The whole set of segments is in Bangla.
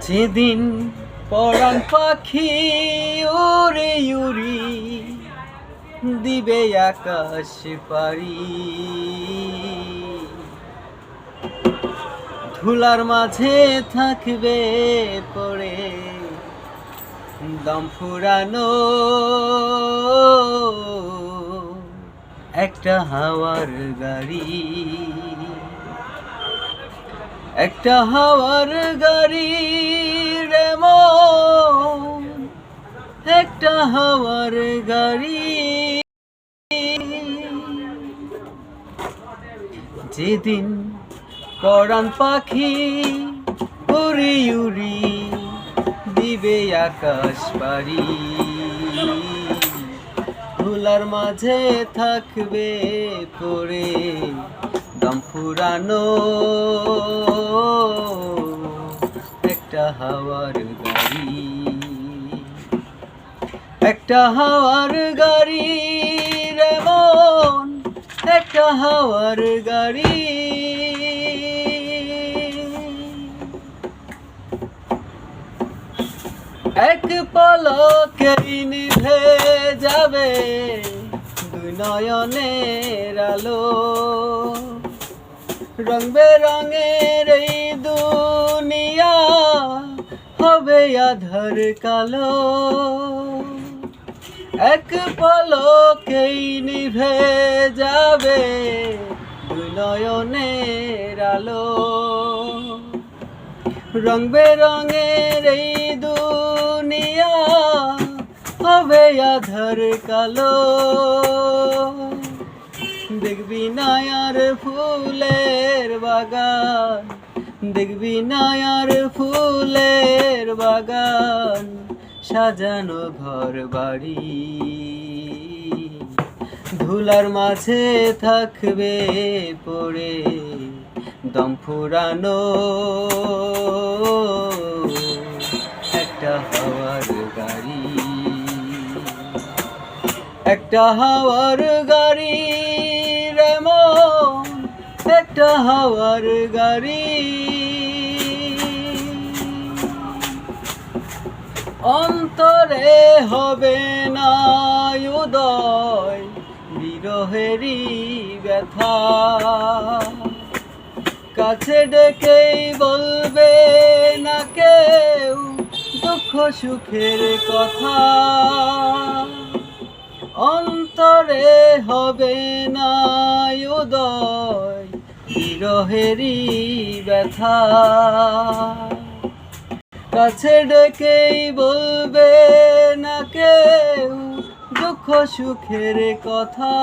যেদিন পরাণ পাখি উড়ে উড়ি দিবে আকাশ পারি, ধুলার মাঝে থাকবে পড়ে দম ফুরানো একটা হাওয়ার গাড়ি, একটা হাওয়ার গাড়ি রে মন, একটা হাওয়ার গাড়ি। যেদিন পরাণ পাখি উড়ি উড়ি দিবে আকাশ পারি, ধুলার মাঝে থাকবে পড়ে দম ফুরানো একটা হাওয়ার গাড়ি, একটা হাওয়ার গাড়ি রে মন, একটা হাওয়ার গাড়ি। এক পলকেই নিভে যাবে দুই নয়নের আলো, রং বেরঙের এই দুনিয়া হবে আধার কালো। এক পলকেই নিভে যাবে দুই নয়নের আলো, রং বেরঙের এই দুনিয়া হবে আধার কালো। দেখবি না আর ফুলের বাগান, দেখবি না আর ফুলের বাগান, সাজানো ঘর বাড়ি, ধুলার মাঝে থাকবে পড়ে দম ফুরানো একটা হাওয়ার গাড়ি, একটা হাওয়ার গাড়ি রে মন, একটা হাওয়ার গাড়ি। অন্তরে হবে না উদয় বিরহেরই ব্যথা, কাছে ডেকেই বলবে না কেউ দুঃখ সুখের কথা। অন্তরে হবে না উদয় বিরহেরই ব্যথা, কাছে ডেকেই বলবে না কেউ দুঃখ সুখের কথা।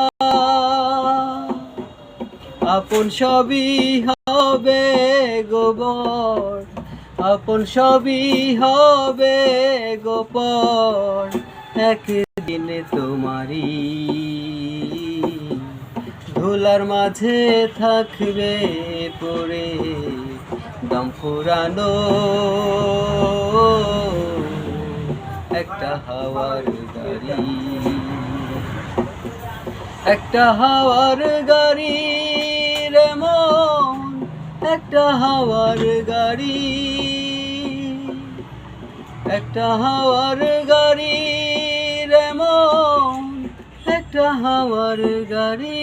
আপন সবই হবে গোবর, আপন সবই হবে গোপন, একদিন তোমারই ধুলার মাঝে থাকবে পড়ে দম ফুরানো একটা হাওয়ার গাড়ি, একটা হাওয়ার গাড়ি রে মন, একটা হাওয়ার গাড়ি, একটা হাওয়ার গাড়ি রে মন, একটা হাওয়ার গাড়ি।